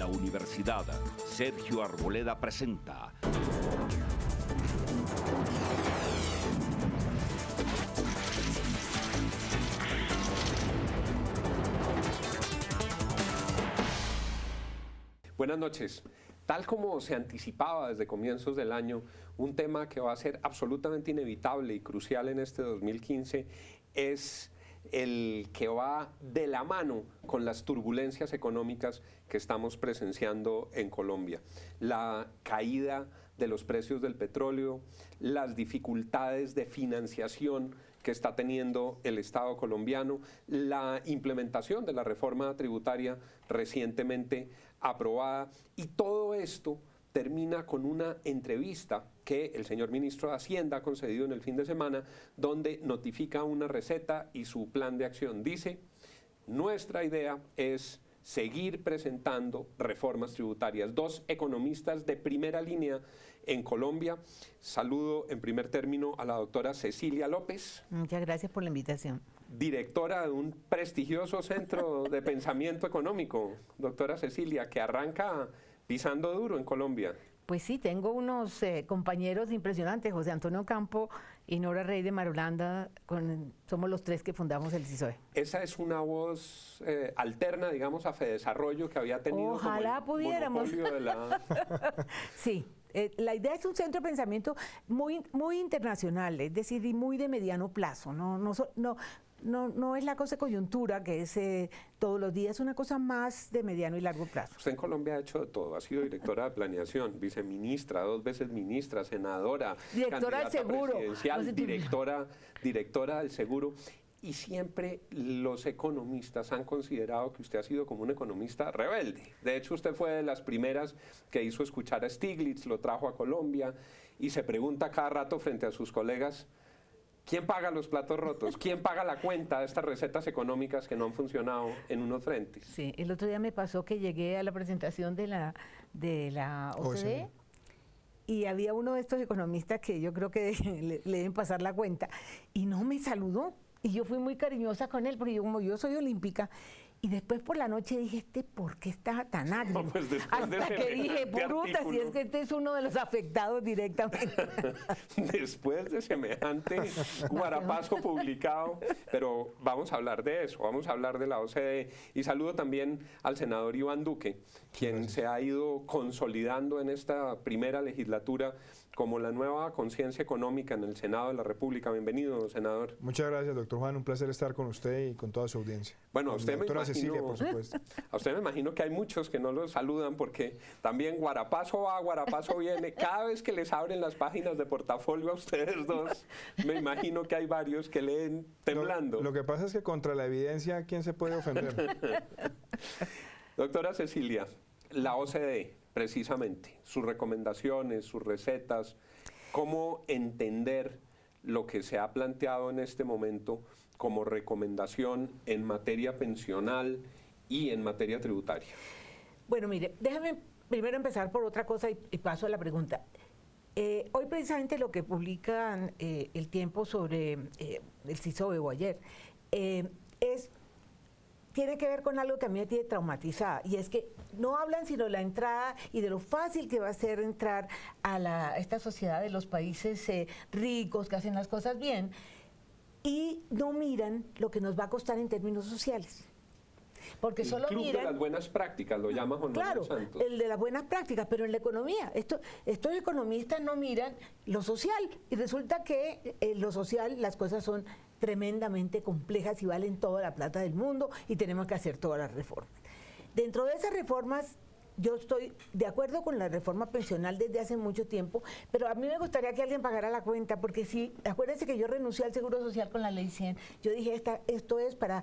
la universidad, Sergio Arboleda presenta Buenas noches. Tal como se anticipaba desde comienzos del año, un tema que va a ser absolutamente inevitable y crucial en este 2015 es el que va de la mano con las turbulencias económicas que estamos presenciando en Colombia. La caída de los precios del petróleo, las dificultades de financiación que está teniendo el Estado colombiano, la implementación de la reforma tributaria recientemente aprobada, y todo esto termina con una entrevista que el señor ministro de Hacienda ha concedido en el fin de semana, donde notifica una receta y su plan de acción. Dice: nuestra idea es seguir presentando reformas tributarias. Dos economistas de primera línea en Colombia. Saludo en primer término a la doctora Cecilia López. Muchas gracias por la invitación. Directora de un prestigioso centro de pensamiento económico, doctora Cecilia, que arranca pisando duro en Colombia. Pues sí, tengo unos compañeros impresionantes, José Antonio Campo y Nora Rey de Marulanda, somos los tres que fundamos el CISOE. Esa es una voz alterna, digamos, a Fedesarrollo, que había tenido Ojalá como el pudiéramos. monopolio de la... Sí, la idea es un centro de pensamiento muy internacional, es decir, y muy de mediano plazo, no es la cosa de coyuntura que es todos los días, es una cosa más de mediano y largo plazo. Usted en Colombia ha hecho de todo, ha sido directora de planeación, viceministra, 2 veces ministra, senadora, directora del seguro, presidencial, directora del seguro, y siempre los economistas han considerado que usted ha sido como un economista rebelde. De hecho, usted fue de las primeras que hizo escuchar a Stiglitz, lo trajo a Colombia y se pregunta cada rato frente a sus colegas: ¿quién paga los platos rotos? ¿Quién paga la cuenta de estas recetas económicas que no han funcionado en unos frentes? Sí, el otro día me pasó que llegué a la presentación de la OCDE y había uno de estos economistas que yo creo que le deben pasar la cuenta y no me saludó. Y yo fui muy cariñosa con él porque como yo soy olímpica. Y después por la noche dije, ¿por qué está tan agrio? No, pues hasta que dije, bruta, si es que este es uno de los afectados directamente. Después de semejante guarapazo publicado, pero vamos a hablar de eso, vamos a hablar de la OCDE. Y saludo también al senador Iván Duque, quien se ha ido consolidando en esta primera legislatura como la nueva conciencia económica en el Senado de la República. Bienvenido, senador. Muchas gracias, doctor Juan. Un placer estar con usted y con toda su audiencia. Bueno, a usted doctora Cecilia, por supuesto. A usted me imagino que hay muchos que no lo saludan porque también guarapazo va, guarapazo viene. Cada vez que les abren las páginas de portafolio a ustedes dos, me imagino que hay varios que leen temblando. Lo que pasa es que contra la evidencia, ¿quién se puede ofender? Doctora Cecilia, la OCDE, precisamente, sus recomendaciones, sus recetas, cómo entender lo que se ha planteado en este momento como recomendación en materia pensional y en materia tributaria. Bueno, mire, déjame primero empezar por otra cosa y paso a la pregunta. Hoy precisamente lo que publican El Tiempo sobre el CISOE o ayer tiene que ver con algo que a mí me tiene traumatizada, y es que no hablan sino de la entrada y de lo fácil que va a ser entrar a esta sociedad de los países ricos que hacen las cosas bien, y no miran lo que nos va a costar en términos sociales. Porque el solo club miran, de las buenas prácticas, lo llama Juan Manuel Santos. El de las buenas prácticas, pero en la economía. Estos economistas no miran lo social, y resulta que en lo social las cosas son tremendamente complejas y valen toda la plata del mundo y tenemos que hacer todas las reformas. Dentro de esas reformas, yo estoy de acuerdo con la reforma pensional desde hace mucho tiempo, pero a mí me gustaría que alguien pagara la cuenta, porque sí, acuérdense que yo renuncié al Seguro Social con la Ley 100. Yo dije, esto es para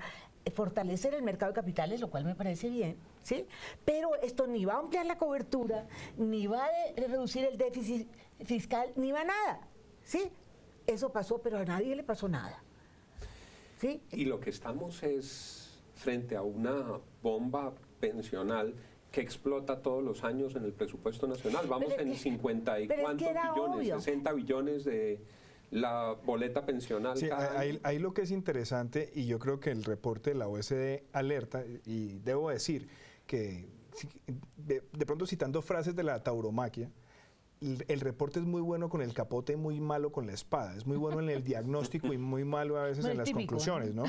fortalecer el mercado de capitales, lo cual me parece bien, ¿sí? Pero esto ni va a ampliar la cobertura, ni va a reducir el déficit fiscal, ni va a nada, ¿sí? Eso pasó, pero a nadie le pasó nada, ¿sí? Y lo que estamos es frente a una bomba pensional que explota todos los años en el presupuesto nacional. Vamos en 50 y cuántos billones, obvio. 60 billones de la boleta pensional. Sí, ahí lo que es interesante, y yo creo que el reporte de la OCDE alerta, y debo decir que de pronto citando frases de la tauromaquia, el reporte es muy bueno con el capote y muy malo con la espada. Es muy bueno en el diagnóstico y muy malo a veces Muy en las típico, conclusiones, ¿no?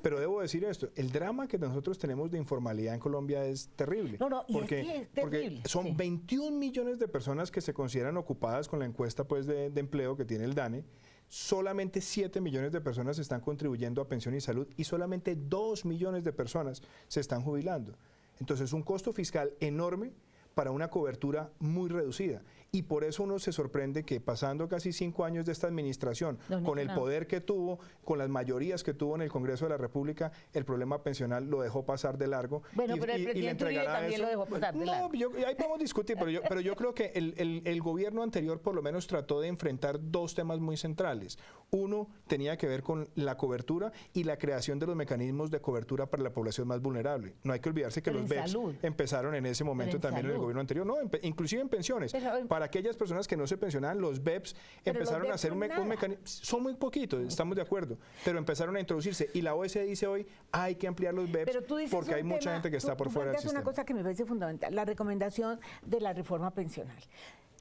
Pero debo decir esto, el drama que nosotros tenemos de informalidad en Colombia es terrible. No, y es que es porque terrible, son sí. 21 millones de personas que se consideran ocupadas con la encuesta pues, de empleo que tiene el DANE. Solamente 7 millones de personas están contribuyendo a pensión y salud y solamente 2 millones de personas se están jubilando. Entonces es un costo fiscal enorme para una cobertura muy reducida. Y por eso uno se sorprende que pasando casi 5 años de esta administración, con el poder que tuvo, con las mayorías que tuvo en el Congreso de la República, el problema pensional lo dejó pasar de largo. Bueno, pero el presidente Uribe también lo dejó pasar de largo. Ahí podemos discutir, pero yo creo que el gobierno anterior por lo menos trató de enfrentar dos temas muy centrales. Uno tenía que ver con la cobertura y la creación de los mecanismos de cobertura para la población más vulnerable. No hay que olvidarse que Pero los en BEPS salud. empezaron en ese momento en también en el salud. gobierno anterior, no, inclusive en pensiones. Pero para aquellas personas que no se pensionaban, los BEPS Pero empezaron los a hacer BEPS un son nada. mecanismo, son muy poquitos, estamos de acuerdo, pero empezaron a introducirse y la OECD dice hoy hay que ampliar los BEPS Pero tú dices porque hay un mucha tema, gente que está por tú fuera del planteas sistema. una cosa que me parece fundamental, la recomendación de la reforma pensional.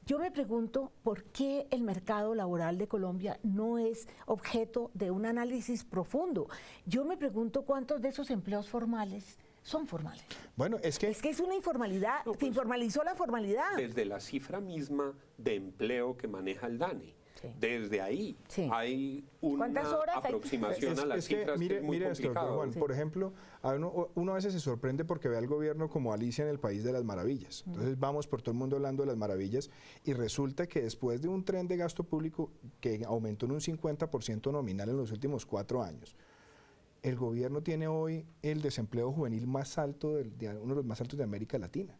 Yo me pregunto por qué el mercado laboral de Colombia no es objeto de un análisis profundo. Yo me pregunto cuántos de esos empleos formales son formales. Bueno, es que Es una informalidad, No, pues, se informalizó la formalidad. Desde la cifra misma de empleo que maneja el DANE. Sí. Desde ahí Sí. hay una ¿Cuántas horas hay? aproximación a las es que, cifras que es muy mire esto, doctor complicado. Juan, por ejemplo, uno a veces se sorprende porque ve al gobierno como Alicia en el País de las Maravillas. Entonces vamos por todo el mundo hablando de las maravillas y resulta que después de un tren de gasto público que aumentó en un 50% nominal en los últimos 4 años, el gobierno tiene hoy el desempleo juvenil más alto, uno de los más altos de América Latina.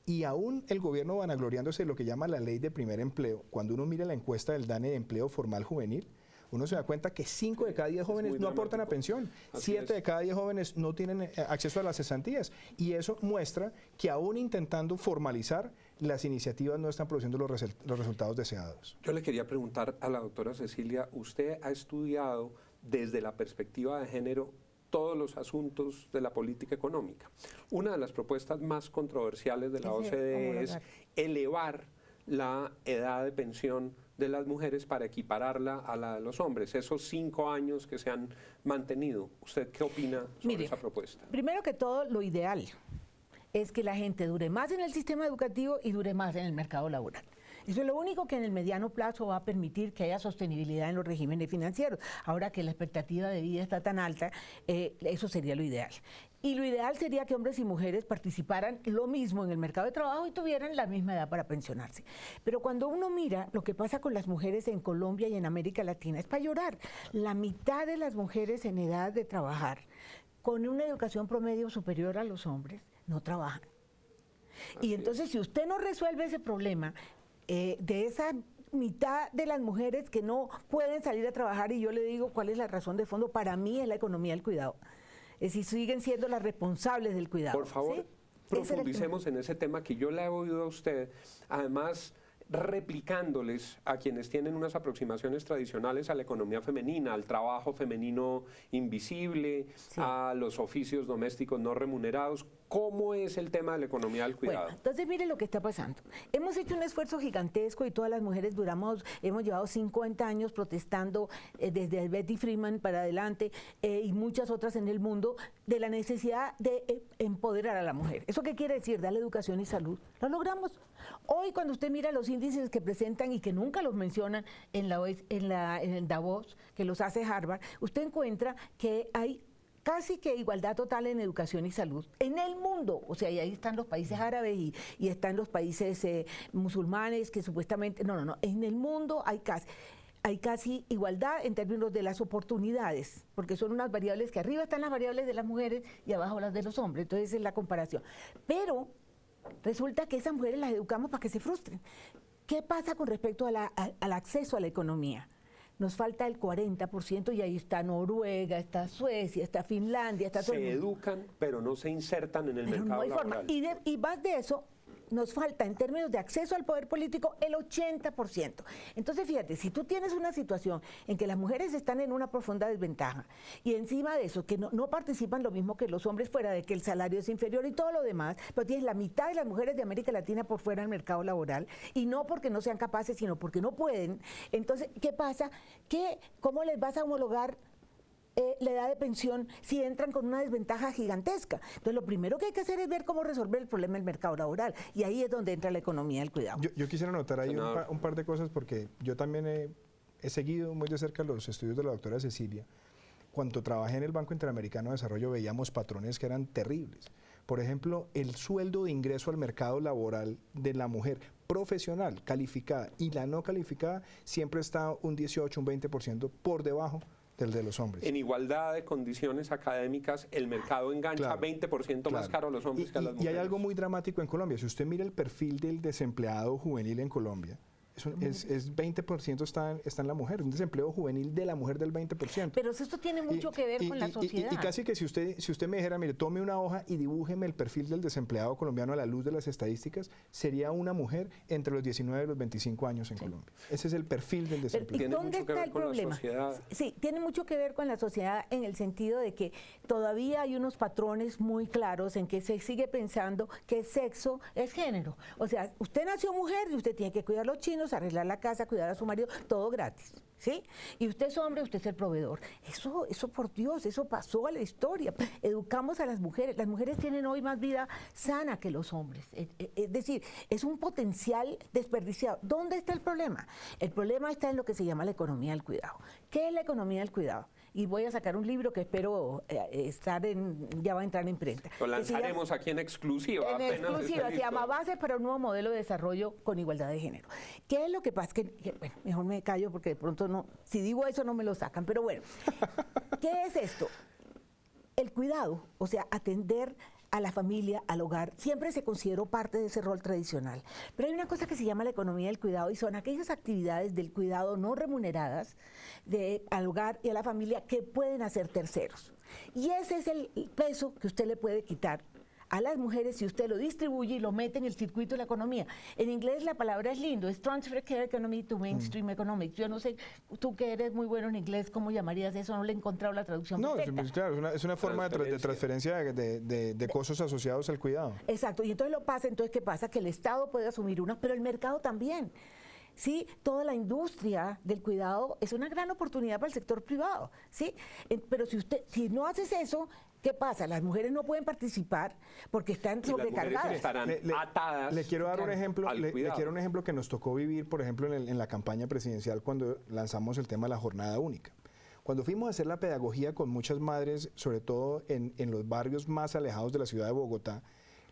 Y aún el gobierno vanagloriándose de lo que llama la ley de primer empleo, cuando uno mira la encuesta del DANE de empleo formal juvenil, uno se da cuenta que 5 de cada 10 jóvenes muy no aportan a dramático. pensión, Así 7 es. de cada 10 jóvenes no tienen acceso a las cesantías. Y eso muestra que aún intentando formalizar, las iniciativas no están produciendo los resultados deseados. Yo le quería preguntar a la doctora Cecilia, usted ha estudiado desde la perspectiva de género todos los asuntos de la política económica. Una de las propuestas más controversiales de la OCDE es elevar la edad de pensión de las mujeres para equipararla a la de los hombres, esos 5 años que se han mantenido. ¿Usted qué opina sobre Mire, esa propuesta? Primero que todo, lo ideal es que la gente dure más en el sistema educativo y dure más en el mercado laboral. Eso es lo único que en el mediano plazo va a permitir que haya sostenibilidad en los regímenes financieros. Ahora que la expectativa de vida está tan alta, eso sería lo ideal. Y lo ideal sería que hombres y mujeres participaran lo mismo en el mercado de trabajo y tuvieran la misma edad para pensionarse. Pero cuando uno mira lo que pasa con las mujeres en Colombia y en América Latina, es para llorar. La mitad de las mujeres en edad de trabajar, con una educación promedio superior a los hombres, no trabajan. Y entonces, si usted no resuelve ese problema, de esa mitad de las mujeres que no pueden salir a trabajar, y yo le digo cuál es la razón de fondo, para mí es la economía del cuidado. Es decir, siguen siendo las responsables del cuidado. Por favor, ¿sí? Esa es la profundicemos en ese tema que yo le he oído a usted, además replicándoles a quienes tienen unas aproximaciones tradicionales a la economía femenina, al trabajo femenino invisible, Sí. a los oficios domésticos no remunerados. ¿Cómo es el tema de la economía del cuidado? Bueno, entonces mire lo que está pasando. Hemos hecho un esfuerzo gigantesco y todas las mujeres hemos llevado 50 años protestando desde Betty Freeman para adelante y muchas otras en el mundo de la necesidad de empoderar a la mujer. ¿Eso qué quiere decir? Darle educación y salud. Lo logramos. Hoy cuando usted mira los índices que presentan y que nunca los mencionan en el Davos, que los hace Harvard, usted encuentra que hay casi que igualdad total en educación y salud en el mundo. O sea, y ahí están los países árabes y están los países musulmanes que supuestamente... No. En el mundo hay casi igualdad en términos de las oportunidades, porque son unas variables que arriba están las variables de las mujeres y abajo las de los hombres. Entonces es la comparación. Pero resulta que esas mujeres las educamos para que se frustren. ¿Qué pasa con respecto al acceso a la economía? Nos falta el 40% y ahí está Noruega, está Suecia, está Finlandia, está todo el Se mundo. educan, pero no se insertan en el Pero mercado no hay forma. laboral. Y más de eso, nos falta en términos de acceso al poder político el 80%. Entonces, fíjate, si tú tienes una situación en que las mujeres están en una profunda desventaja y encima de eso, que no participan lo mismo que los hombres, fuera de que el salario es inferior y todo lo demás, pero tienes la mitad de las mujeres de América Latina por fuera del mercado laboral, y no porque no sean capaces, sino porque no pueden. Entonces, ¿qué pasa? ¿Cómo les vas a homologar la edad de pensión si entran con una desventaja gigantesca? Entonces, lo primero que hay que hacer es ver cómo resolver el problema del mercado laboral, y ahí es donde entra la economía del cuidado. Yo quisiera anotar ahí un par de cosas, porque yo también he seguido muy de cerca los estudios de la doctora Cecilia. Cuando trabajé en el Banco Interamericano de Desarrollo veíamos patrones que eran terribles. Por ejemplo, el sueldo de ingreso al mercado laboral de la mujer profesional, calificada, y la no calificada siempre está un 18, un 20% por debajo del de los hombres. En igualdad de condiciones académicas, el mercado engancha 20% más caro a los hombres que a las mujeres. Y hay algo muy dramático en Colombia. Si usted mira el perfil del desempleado juvenil en Colombia, es 20% está en la mujer, un desempleo juvenil de la mujer del 20%. Pero esto tiene mucho que ver con la sociedad. Y casi que si usted me dijera, mire, tome una hoja y dibújeme el perfil del desempleado colombiano a la luz de las estadísticas, sería una mujer entre los 19 y los 25 años en Colombia. Ese es el perfil del desempleado. ¿Y dónde está el problema? Sí, tiene mucho que ver con la sociedad, en el sentido de que todavía hay unos patrones muy claros en que se sigue pensando que sexo es género. O sea, usted nació mujer y usted tiene que cuidar a los chinos, arreglar la casa, cuidar a su marido, todo gratis, ¿sí? Y usted es hombre, usted es el proveedor. Eso por Dios, eso pasó a la historia. Educamos a las mujeres tienen hoy más vida sana que los hombres. Es decir, es un potencial desperdiciado. ¿Dónde está el problema? El problema está en lo que se llama la economía del cuidado. ¿Qué es la economía del cuidado? Y voy a sacar un libro que espero ya va a entrar en imprenta. Lo lanzaremos aquí en exclusiva. En exclusiva, se llama Bases para un nuevo modelo de desarrollo con igualdad de género. ¿Qué es lo que pasa? Bueno, mejor me callo porque de pronto no, si digo eso no me lo sacan, pero bueno, ¿qué es esto? El cuidado, o sea, atender a la familia, al hogar, siempre se consideró parte de ese rol tradicional. Pero hay una cosa que se llama la economía del cuidado, y son aquellas actividades del cuidado no remuneradas al hogar y a la familia que pueden hacer terceros. Y ese es el peso que usted le puede quitar a las mujeres si usted lo distribuye y lo mete en el circuito de la economía. En inglés la palabra es lindo, es Transfer Care Economy to Mainstream Economics. Yo no sé, tú que eres muy bueno en inglés, ¿cómo llamarías eso? No le he encontrado la traducción perfecta. No, claro, es una forma de transferencia de costos asociados al cuidado. Exacto, y entonces ¿qué pasa? Que el Estado puede asumir unos, pero el mercado también. Sí, toda la industria del cuidado es una gran oportunidad para el sector privado, ¿sí? Pero si no haces eso, ¿qué pasa? Las mujeres no pueden participar porque están sobrecargadas. Estarán atadas. Le quiero dar un ejemplo. Le cuidado. quiero un ejemplo que nos tocó vivir, por ejemplo, en la campaña presidencial cuando lanzamos el tema de la jornada única. Cuando fuimos a hacer la pedagogía con muchas madres, sobre todo en los barrios más alejados de la ciudad de Bogotá,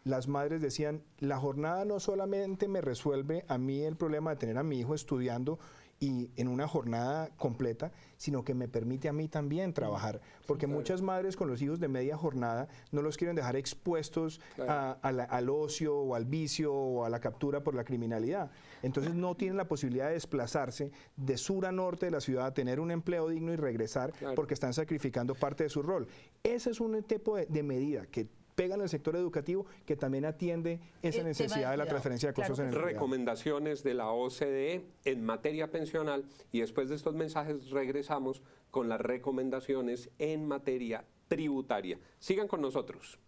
las madres decían, la jornada no solamente me resuelve a mí el problema de tener a mi hijo estudiando y en una jornada completa, sino que me permite a mí también trabajar, porque muchas madres con los hijos de media jornada no los quieren dejar expuestos al ocio o al vicio o a la captura por la criminalidad. Entonces no tienen la posibilidad de desplazarse de sur a norte de la ciudad, tener un empleo digno y regresar porque están sacrificando parte de su rol. Ese es un tipo de medida que pega en el sector educativo, que también atiende esa necesidad de la transferencia de costos en el cuidado. Recomendaciones de la OCDE en materia pensional, y después de estos mensajes regresamos con las recomendaciones en materia tributaria. Sigan con nosotros.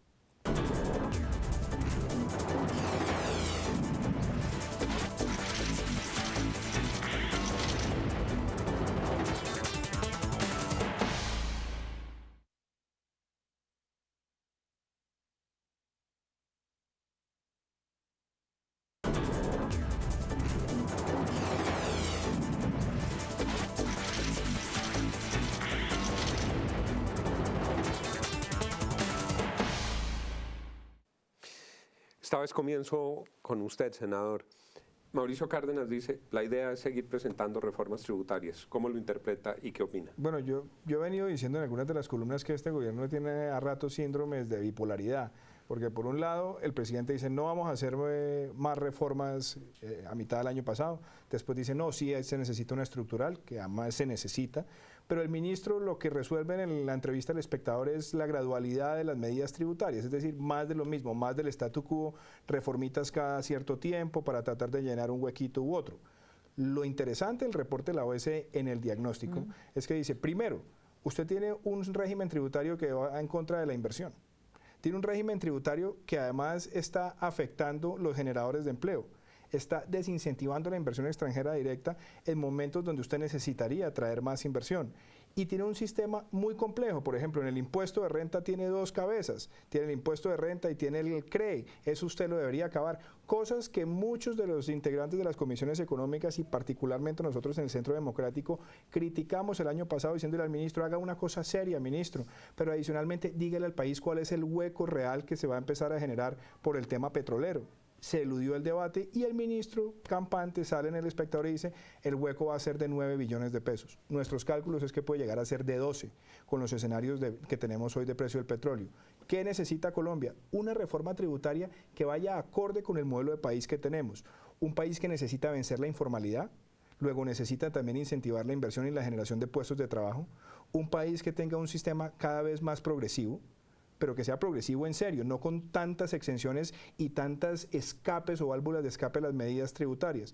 Esta vez comienzo con usted, senador. Mauricio Cárdenas dice, la idea es seguir presentando reformas tributarias. ¿Cómo lo interpreta y qué opina? Bueno, yo he venido diciendo en algunas de las columnas que este gobierno tiene a ratos síndromes de bipolaridad, porque por un lado el presidente dice no vamos a hacer más reformas a mitad del año pasado, después dice no, sí se necesita una estructural, que además se necesita, pero el ministro lo que resuelve en la entrevista al espectador es la gradualidad de las medidas tributarias, es decir, más de lo mismo, más del statu quo, reformitas cada cierto tiempo para tratar de llenar un huequito u otro. Lo interesante del reporte de la OCDE en el diagnóstico es que dice, primero, usted tiene un régimen tributario que va en contra de la inversión. Tiene un régimen tributario que además está afectando los generadores de empleo. Está desincentivando la inversión extranjera directa en momentos donde usted necesitaría atraer más inversión. Y tiene un sistema muy complejo. Por ejemplo, en el impuesto de renta tiene dos cabezas. Tiene el impuesto de renta y tiene el CREI. Eso usted lo debería acabar. Cosas que muchos de los integrantes de las comisiones económicas y particularmente nosotros en el Centro Democrático criticamos el año pasado diciéndole al ministro, haga una cosa seria, ministro. Pero adicionalmente, dígale al país cuál es el hueco real que se va a empezar a generar por el tema petrolero. Se eludió el debate y el ministro campante sale en El Espectador y dice el hueco va a ser de 9 billones de pesos. Nuestros cálculos es que puede llegar a ser de 12 con los escenarios que tenemos hoy de precio del petróleo. ¿Qué necesita Colombia? Una reforma tributaria que vaya acorde con el modelo de país que tenemos. Un país que necesita vencer la informalidad, luego necesita también incentivar la inversión y la generación de puestos de trabajo. Un país que tenga un sistema cada vez más progresivo, pero que sea progresivo en serio, no con tantas exenciones y tantas escapes o válvulas de escape a las medidas tributarias.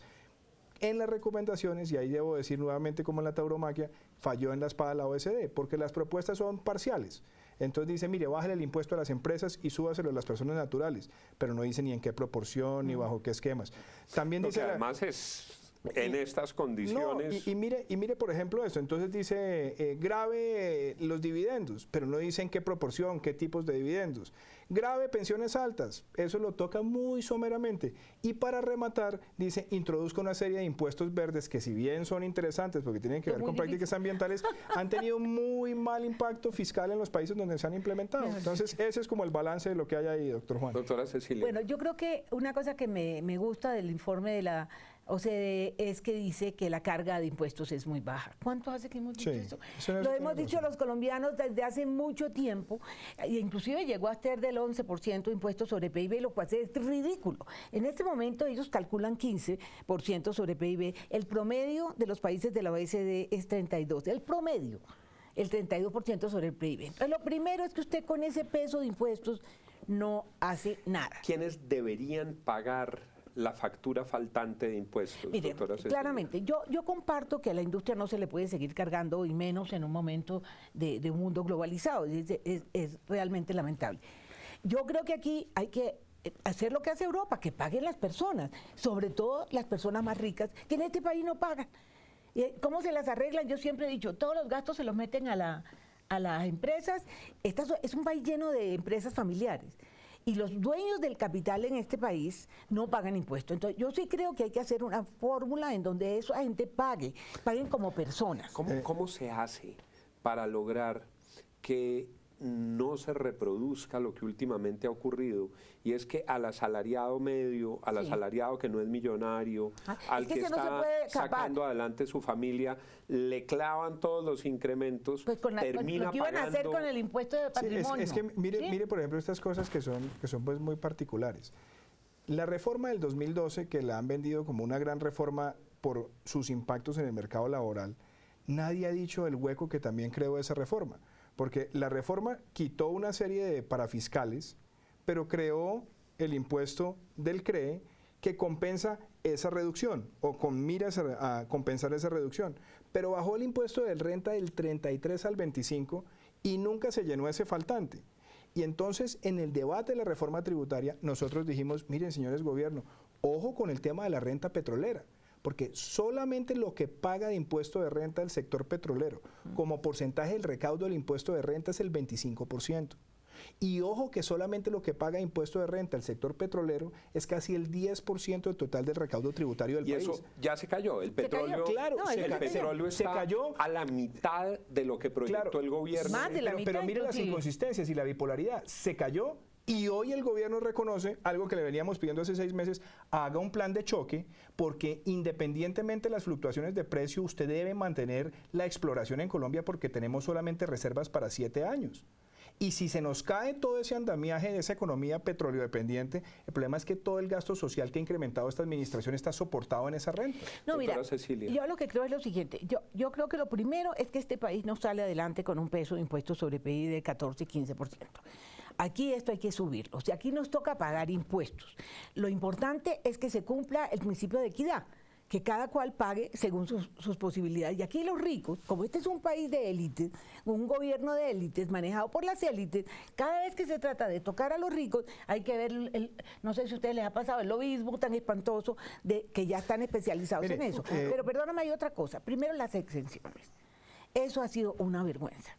En las recomendaciones, y ahí debo decir nuevamente como en la tauromaquia, falló en la espada la OCDE, porque las propuestas son parciales. Entonces dice, mire, bájale el impuesto a las empresas y súbaselo a las personas naturales, pero no dice ni en qué proporción, ni bajo qué esquemas. También Lo dice que además es... En estas condiciones... No, y mire, por ejemplo, esto. Entonces dice, grave los dividendos, pero no dice en qué proporción, qué tipos de dividendos. Grave pensiones altas, eso lo toca muy someramente. Y para rematar, dice, introduzca una serie de impuestos verdes que si bien son interesantes porque tienen que ver con prácticas ambientales, han tenido muy mal impacto fiscal en los países donde se han implementado. Entonces, ese es como el balance de lo que hay ahí, doctor Juan. Doctora Cecilia. Bueno, yo creo que una cosa que me gusta del informe de la OCDE es que dice que la carga de impuestos es muy baja. ¿Cuánto hace que hemos dicho eso? Lo hemos dicho los colombianos desde hace mucho tiempo, e inclusive llegó a ser del 11% de impuestos sobre PIB, lo cual es ridículo. En este momento ellos calculan 15% sobre PIB. El promedio de los países de la OECD es 32%. El promedio, el 32% sobre el PIB. Entonces, lo primero es que usted con ese peso de impuestos no hace nada. ¿Quiénes deberían pagar la factura faltante de impuestos? Mire, doctora Cecilia? claramente, yo comparto que a la industria no se le puede seguir cargando, y menos en un momento de un mundo globalizado. Es realmente lamentable. Yo creo que aquí hay que hacer lo que hace Europa, que paguen las personas, sobre todo las personas más ricas, que en este país no pagan. ¿Cómo se las arreglan? Yo siempre he dicho, todos los gastos se los meten a las empresas. Es un país lleno de empresas familiares. Y los dueños del capital en este país no pagan impuestos. Entonces, yo sí creo que hay que hacer una fórmula en donde esa gente paguen como personas. ¿Cómo se hace para lograr que no se reproduzca lo que últimamente ha ocurrido? Y es que al asalariado medio, al asalariado que no es millonario, al que está sacando adelante su familia, le clavan todos los incrementos, pues termina lo que iban pagando... a hacer con el impuesto de patrimonio. Es que mire, por ejemplo, estas cosas que son pues muy particulares. La reforma del 2012, que la han vendido como una gran reforma por sus impactos en el mercado laboral, nadie ha dicho el hueco que también creó esa reforma. Porque la reforma quitó una serie de parafiscales, pero creó el impuesto del CREE que compensa esa reducción o con miras a compensar esa reducción. Pero bajó el impuesto de renta del 33 al 25 y nunca se llenó ese faltante. Y entonces en el debate de la reforma tributaria nosotros dijimos, miren señores gobierno, ojo con el tema de la renta petrolera. Porque solamente lo que paga de impuesto de renta el sector petrolero, como porcentaje del recaudo del impuesto de renta es el 25%. Y ojo que solamente lo que paga impuesto de renta el sector petrolero es casi el 10% del total del recaudo tributario del país. Y eso ya se cayó. El petróleo, claro, el petróleo está a la mitad de lo que proyectó el gobierno. Más de la mitad, pero mire las inconsistencias y la bipolaridad. Se cayó. Y hoy el gobierno reconoce algo que le veníamos pidiendo hace 6 meses, haga un plan de choque, porque independientemente de las fluctuaciones de precio, usted debe mantener la exploración en Colombia porque tenemos solamente reservas para 7 años. Y si se nos cae todo ese andamiaje de esa economía petróleo-dependiente, el problema es que todo el gasto social que ha incrementado esta administración está soportado en esa renta. No, mira, Cecilia. yo lo que creo es lo siguiente. Yo creo que lo primero es que este país no sale adelante con un peso de impuestos sobre PIB de 14-15%. Aquí esto hay que subirlo. O sea, aquí nos toca pagar impuestos. Lo importante es que se cumpla el principio de equidad, que cada cual pague según sus posibilidades. Y aquí los ricos, como este es un país de élites, un gobierno de élites manejado por las élites, cada vez que se trata de tocar a los ricos, hay que ver, no sé si a ustedes les ha pasado, el lobismo tan espantoso de que ya están especializados Mire, en eso. Pero perdóname, hay otra cosa. Primero, las exenciones. Eso ha sido una vergüenza.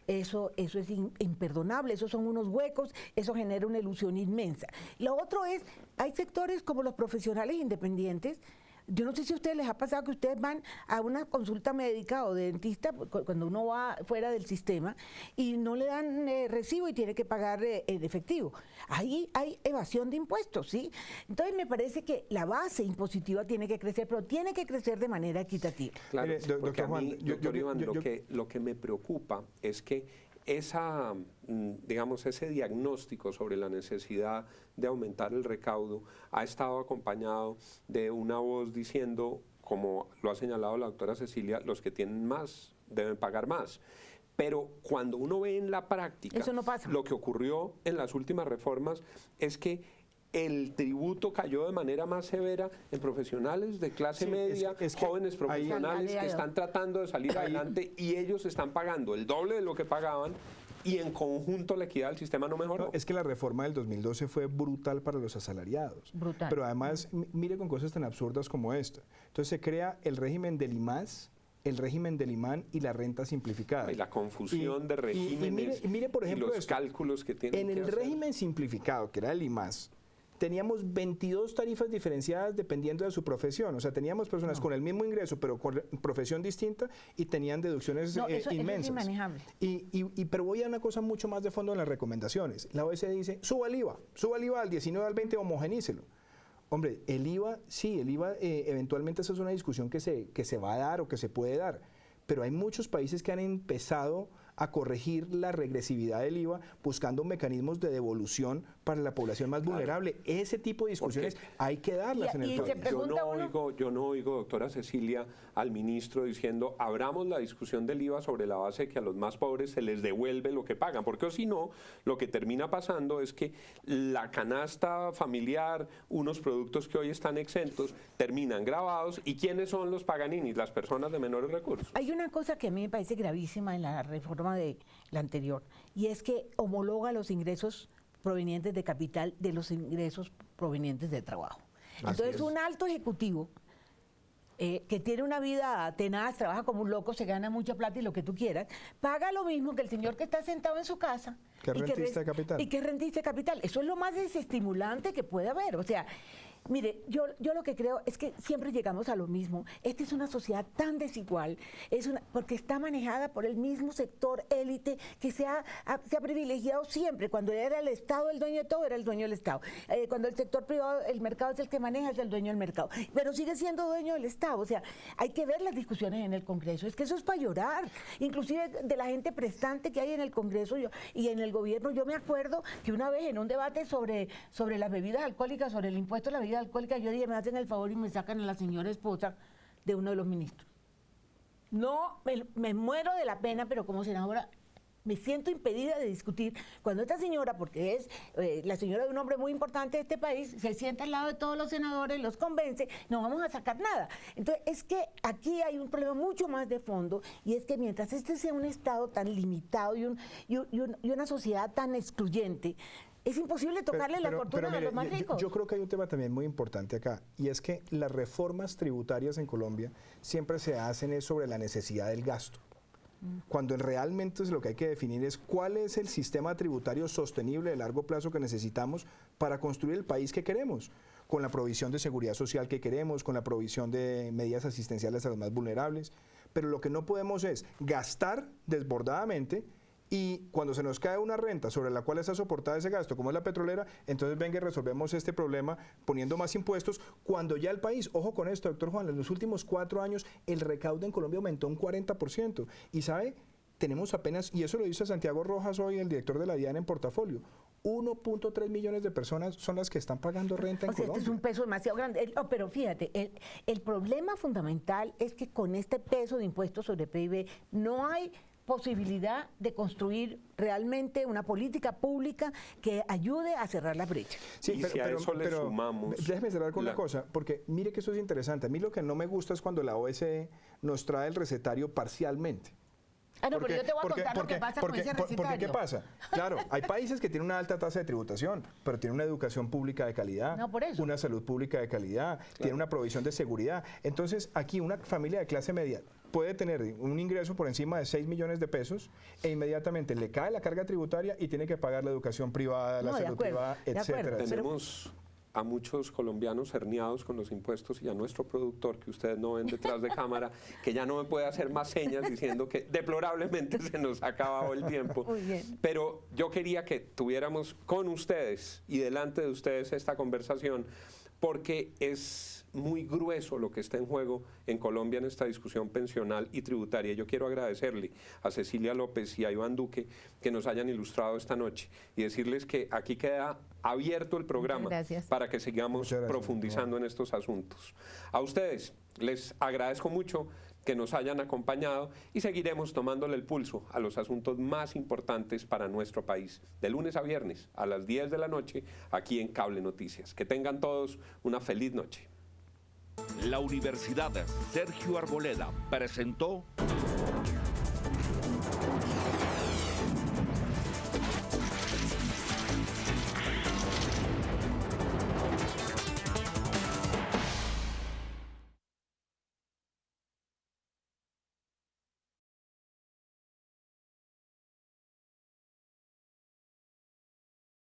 Eso es imperdonable, esos son unos huecos, eso genera una ilusión inmensa. Lo otro es, hay sectores como los profesionales independientes. Yo no sé si a ustedes les ha pasado que ustedes van a una consulta médica o de dentista cuando uno va fuera del sistema y no le dan recibo y tiene que pagar en efectivo. Ahí hay evasión de impuestos, ¿sí? Entonces me parece que la base impositiva tiene que crecer, pero tiene que crecer de manera equitativa. Claro, Mire, porque doctor Juan, doctor Iván, lo que me preocupa es que ese diagnóstico sobre la necesidad de aumentar el recaudo ha estado acompañado de una voz diciendo, como lo ha señalado la doctora Cecilia, los que tienen más deben pagar más. Pero cuando uno ve en la práctica, eso no pasa. Lo que ocurrió en las últimas reformas es que el tributo cayó de manera más severa en profesionales de clase media, es que jóvenes profesionales que están tratando de salir adelante y ellos están pagando el doble de lo que pagaban y en conjunto la equidad del sistema no mejoró. No, es que la reforma del 2012 fue brutal para los asalariados. Brutal. Pero además, mire con cosas tan absurdas como esta. Entonces se crea el régimen del IMAS, el régimen del IMAN y la renta simplificada. Y la confusión de regímenes mire, por ejemplo, y los cálculos que tienen que en el hacer. régimen simplificado, que era el IMAS, teníamos 22 tarifas diferenciadas dependiendo de su profesión. O sea, teníamos personas con el mismo ingreso, pero con profesión distinta y tenían deducciones inmensas. Eso es inmanejable. Pero voy a una cosa mucho más de fondo en las recomendaciones. La OECD dice, suba el IVA al 19, al 20, homogenícelo. Hombre, el IVA, sí, eventualmente esa es una discusión que se va a dar o que se puede dar. Pero hay muchos países que han empezado a corregir la regresividad del IVA buscando mecanismos de devolución para la población más vulnerable. Ese tipo de discusiones hay que darlas en el país. Yo no oigo, doctora Cecilia, al ministro diciendo abramos la discusión del IVA sobre la base de que a los más pobres se les devuelve lo que pagan, porque si no, lo que termina pasando es que la canasta familiar, unos productos que hoy están exentos, terminan grabados. ¿Y quiénes son los paganinis? Las personas de menores recursos. Hay una cosa que a mí me parece gravísima en la reforma de la anterior, y es que homologa los ingresos provenientes de capital de los ingresos provenientes de trabajo. Entonces, un alto ejecutivo que tiene una vida tenaz, trabaja como un loco, se gana mucha plata y lo que tú quieras, paga lo mismo que el señor que está sentado en su casa. Que rentista de capital. Y que es rentista de capital. Eso es lo más desestimulante que puede haber. O sea, mire, yo lo que creo es que siempre llegamos a lo mismo. Esta es una sociedad tan desigual, porque está manejada por el mismo sector élite que se ha privilegiado siempre. Cuando era el Estado el dueño de todo, era el dueño del Estado. Cuando el sector privado, el mercado es el que maneja, es el dueño del mercado. Pero sigue siendo dueño del Estado. O sea, hay que ver las discusiones en el Congreso. Es que eso es para llorar. Inclusive de la gente prestante que hay en el Congreso y en el gobierno. Yo me acuerdo que una vez en un debate sobre las bebidas alcohólicas, sobre el impuesto a la bebida alcohólica, yo dije, me hacen el favor y me sacan a la señora esposa de uno de los ministros. No, me muero de la pena, pero como senadora me siento impedida de discutir cuando esta señora, porque es la señora de un hombre muy importante de este país, se sienta al lado de todos los senadores, los convence, no vamos a sacar nada. Entonces, es que aquí hay un problema mucho más de fondo, y es que mientras este sea un Estado tan limitado y una sociedad tan excluyente, es imposible tocarle la fortuna a los más ricos. Yo creo que hay un tema también muy importante acá, y es que las reformas tributarias en Colombia siempre se hacen sobre la necesidad del gasto. Cuando realmente lo que hay que definir es cuál es el sistema tributario sostenible de largo plazo que necesitamos para construir el país que queremos, con la provisión de seguridad social que queremos, con la provisión de medidas asistenciales a los más vulnerables. Pero lo que no podemos es gastar desbordadamente, y cuando se nos cae una renta sobre la cual está soportada ese gasto, como es la petrolera, entonces venga y resolvemos este problema poniendo más impuestos, cuando ya el país, ojo con esto, doctor Juan, en los últimos 4 años el recaudo en Colombia aumentó un 40%. Y ¿sabe? tenemos apenas, y eso lo dice Santiago Rojas hoy, el director de la DIAN en Portafolio, 1.3 millones de personas son las que están pagando renta en Colombia. Este es un peso demasiado grande. Pero fíjate, el problema fundamental es que con este peso de impuestos sobre PIB no hay posibilidad de construir realmente una política pública que ayude a cerrar la brecha. Sí, y si a eso le sumamos... Déjeme cerrar con una cosa, porque mire que eso es interesante. A mí lo que no me gusta es cuando la OSCE nos trae el recetario parcialmente. Pero yo te voy a contar lo que pasa con ese recetario. Porque, ¿qué pasa? Claro, hay países que tienen una alta tasa de tributación, pero tienen una educación pública de calidad, una salud pública de calidad, tienen una provisión de seguridad. Entonces, aquí una familia de clase media puede tener un ingreso por encima de 6 millones de pesos e inmediatamente le cae la carga tributaria y tiene que pagar la educación privada, la salud privada, etcétera. Tenemos a muchos colombianos herniados con los impuestos y a nuestro productor, que ustedes no ven detrás de cámara, que ya no me puede hacer más señas diciendo que deplorablemente se nos ha acabado el tiempo. Muy bien. Pero yo quería que tuviéramos con ustedes y delante de ustedes esta conversación, porque es muy grueso lo que está en juego en Colombia en esta discusión pensional y tributaria. Yo quiero agradecerle a Cecilia López y a Iván Duque que nos hayan ilustrado esta noche y decirles que aquí queda abierto el programa para que sigamos profundizando en estos asuntos. A ustedes les agradezco mucho que nos hayan acompañado y seguiremos tomándole el pulso a los asuntos más importantes para nuestro país, de lunes a viernes a las 10 de la noche, aquí en Cable Noticias. Que tengan todos una feliz noche. La Universidad Sergio Arboleda presentó